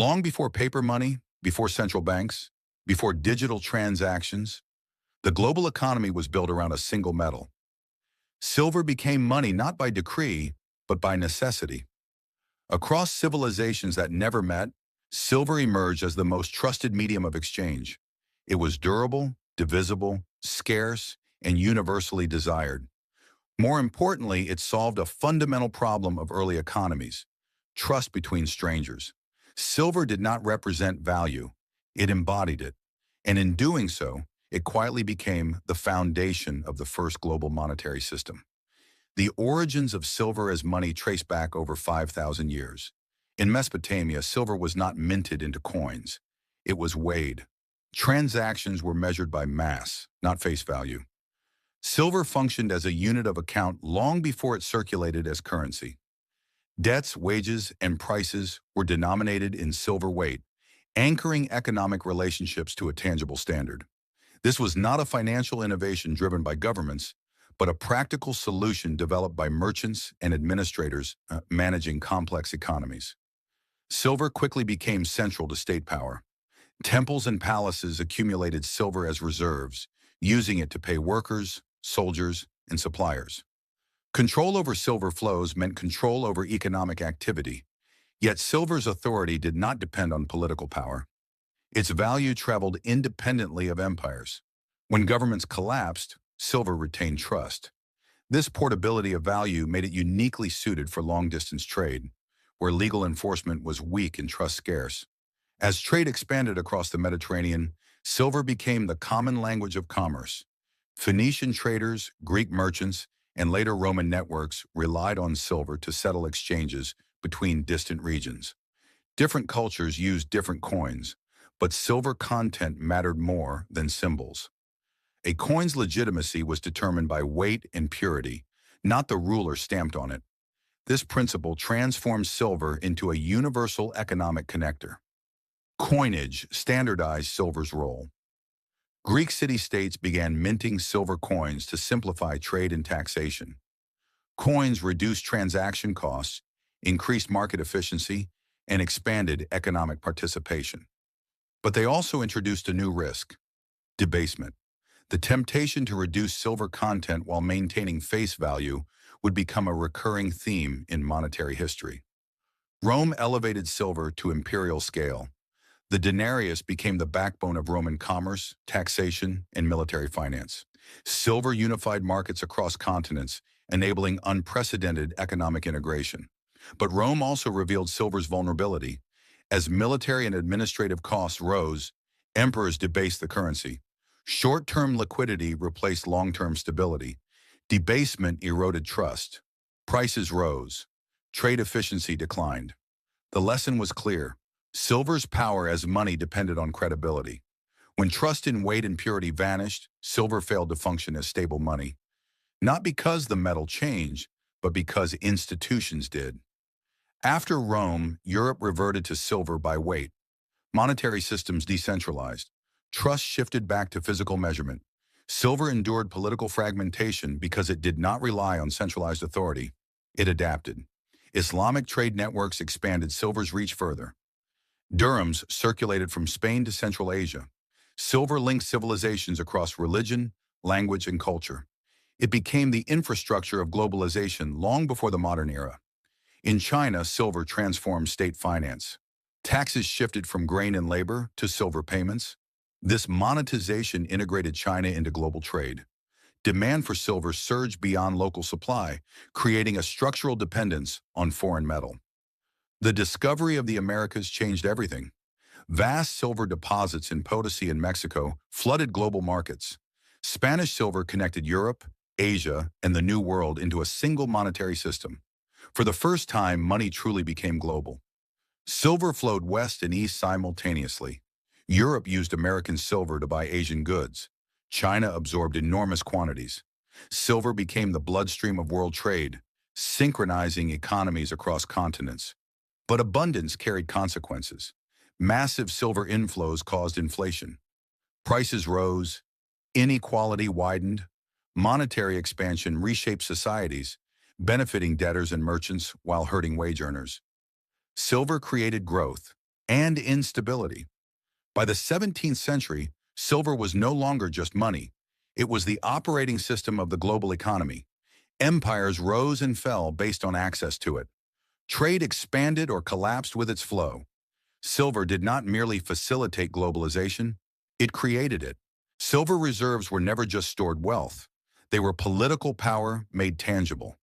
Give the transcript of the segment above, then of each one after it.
Long before paper money, before central banks, before digital transactions, the global economy was built around a single metal. Silver became money not by decree, but by necessity. Across civilizations that never met, silver emerged as the most trusted medium of exchange. It was durable, divisible, scarce, and universally desired. More importantly, it solved a fundamental problem of early economies: trust between strangers. Silver did not represent value, it embodied it. And in doing so, it quietly became the foundation of the first global monetary system. The origins of silver as money trace back over 5,000 years. In Mesopotamia, silver was not minted into coins. It was weighed. Transactions were measured by mass, not face value. Silver functioned as a unit of account long before it circulated as currency. Debts, wages, and prices were denominated in silver weight, anchoring economic relationships to a tangible standard. This was not a financial innovation driven by governments, but a practical solution developed by merchants and administrators managing complex economies. Silver quickly became central to state power. Temples and palaces accumulated silver as reserves, using it to pay workers, soldiers, and suppliers. Control over silver flows meant control over economic activity, yet silver's authority did not depend on political power. Its value traveled independently of empires. When governments collapsed, silver retained trust. This portability of value made it uniquely suited for long-distance trade, where legal enforcement was weak and trust scarce. As trade expanded across the Mediterranean, silver became the common language of commerce. Phoenician traders, Greek merchants, and later Roman networks relied on silver to settle exchanges between distant regions. Different cultures used different coins, but silver content mattered more than symbols. A coin's legitimacy was determined by weight and purity, not the ruler stamped on it. This principle transformed silver into a universal economic connector. Coinage standardized silver's role. Greek city-states began minting silver coins to simplify trade and taxation. Coins reduced transaction costs, increased market efficiency, and expanded economic participation. But they also introduced a new risk: debasement. The temptation to reduce silver content while maintaining face value would become a recurring theme in monetary history. Rome elevated silver to imperial scale. The denarius became the backbone of Roman commerce, taxation, and military finance. Silver unified markets across continents, enabling unprecedented economic integration. But Rome also revealed silver's vulnerability. As military and administrative costs rose, emperors debased the currency. Short-term liquidity replaced long-term stability. Debasement eroded trust. Prices rose. Trade efficiency declined. The lesson was clear: silver's power as money depended on credibility. When trust in weight and purity vanished, silver failed to function as stable money. Not because the metal changed, but because institutions did. After Rome, Europe reverted to silver by weight. Monetary systems decentralized. Trust shifted back to physical measurement. Silver endured political fragmentation because it did not rely on centralized authority. It adapted. Islamic trade networks expanded silver's reach further. Dirhams circulated from Spain to Central Asia. Silver linked civilizations across religion, language, and culture. It became the infrastructure of globalization long before the modern era. In China, silver transformed state finance. Taxes shifted from grain and labor to silver payments. This monetization integrated China into global trade. Demand for silver surged beyond local supply, creating a structural dependence on foreign metal. The discovery of the Americas changed everything. Vast silver deposits in Potosi and Mexico flooded global markets. Spanish silver connected Europe, Asia, and the New World into a single monetary system. For the first time, money truly became global. Silver flowed west and east simultaneously. Europe used American silver to buy Asian goods. China absorbed enormous quantities. Silver became the bloodstream of world trade, synchronizing economies across continents. But abundance carried consequences. Massive silver inflows caused inflation. Prices rose, inequality widened, monetary expansion reshaped societies, benefiting debtors and merchants while hurting wage earners. Silver created growth, and instability. By the 17th century, silver was no longer just money. It was the operating system of the global economy. Empires rose and fell based on access to it. Trade expanded or collapsed with its flow. Silver did not merely facilitate globalization, it created it. Silver reserves were never just stored wealth. They were political power made tangible.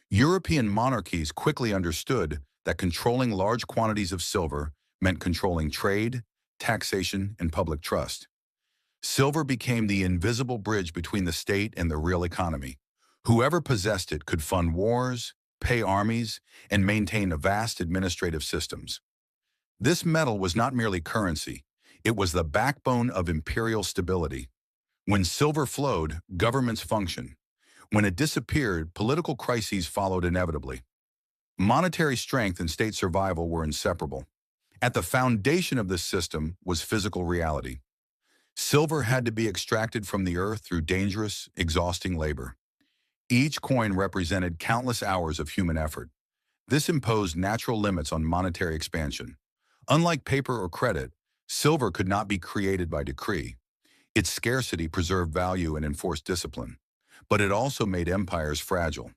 European monarchies quickly understood that controlling large quantities of silver meant controlling trade, taxation, and public trust. Silver became the invisible bridge between the state and the real economy. Whoever possessed it could fund wars, pay armies, and maintain vast administrative systems. This metal was not merely currency, it was the backbone of imperial stability. When silver flowed, governments functioned. When it disappeared, political crises followed inevitably. Monetary strength and state survival were inseparable. At the foundation of this system was physical reality. Silver had to be extracted from the earth through dangerous, exhausting labor. Each coin represented countless hours of human effort. This imposed natural limits on monetary expansion. Unlike paper or credit, silver could not be created by decree. Its scarcity preserved value and enforced discipline. But it also made empires fragile.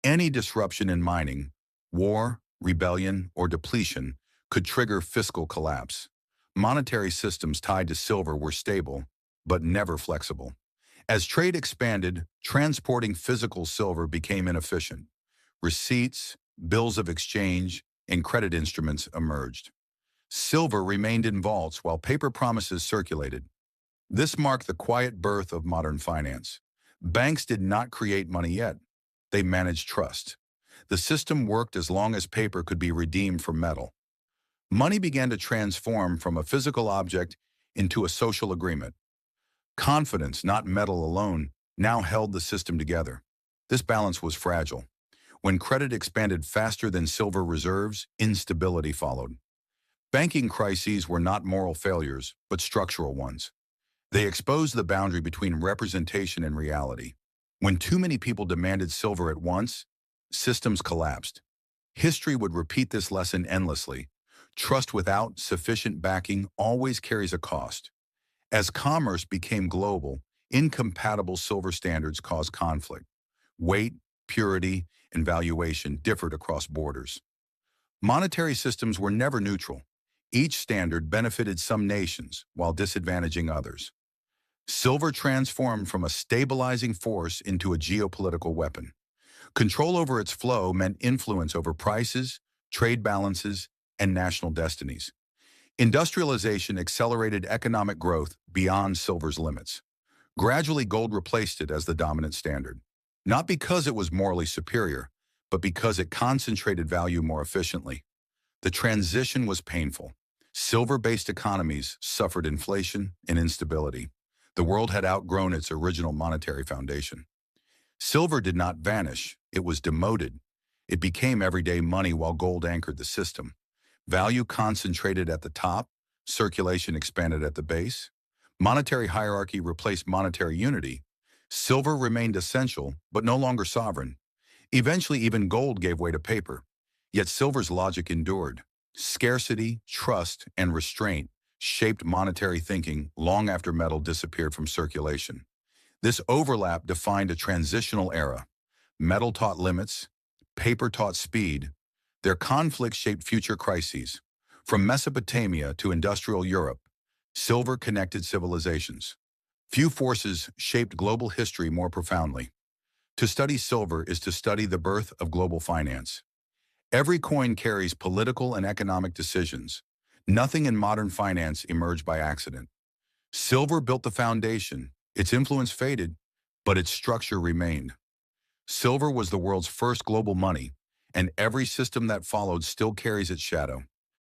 Any disruption in mining, war, rebellion, or depletion could trigger fiscal collapse. Monetary systems tied to silver were stable, but never flexible. As trade expanded, transporting physical silver became inefficient. Receipts, bills of exchange, and credit instruments emerged. Silver remained in vaults while paper promises circulated. This marked the quiet birth of modern finance. Banks did not create money yet. They managed trust. The system worked as long as paper could be redeemed for metal. Money began to transform from a physical object into a social agreement. Confidence, not metal alone, now held the system together. This balance was fragile. When credit expanded faster than silver reserves, instability followed. Banking crises were not moral failures, but structural ones. They exposed the boundary between representation and reality. When too many people demanded silver at once, systems collapsed. History would repeat this lesson endlessly. Trust without sufficient backing always carries a cost. As commerce became global, incompatible silver standards caused conflict. Weight, purity, and valuation differed across borders. Monetary systems were never neutral. Each standard benefited some nations while disadvantaging others. Silver transformed from a stabilizing force into a geopolitical weapon. Control over its flow meant influence over prices, trade balances, and national destinies. Industrialization accelerated economic growth beyond silver's limits. Gradually, gold replaced it as the dominant standard. Not because it was morally superior, but because it concentrated value more efficiently. The transition was painful. Silver-based economies suffered inflation and instability. The world had outgrown its original monetary foundation. Silver did not vanish, it was demoted. It became everyday money while gold anchored the system. Value concentrated at the top, circulation expanded at the base. Monetary hierarchy replaced monetary unity. Silver remained essential, but no longer sovereign. Eventually, even gold gave way to paper. Yet silver's logic endured. Scarcity, trust, and restraint shaped monetary thinking long after metal disappeared from circulation. This overlap defined a transitional era. Metal taught limits, paper taught speed. Their conflicts shaped future crises. From Mesopotamia to industrial Europe, silver connected civilizations. Few forces shaped global history more profoundly. To study silver is to study the birth of global finance. Every coin carries political and economic decisions. Nothing in modern finance emerged by accident. Silver built the foundation. Its influence faded, but its structure remained. Silver was the world's first global money, and every system that followed still carries its shadow.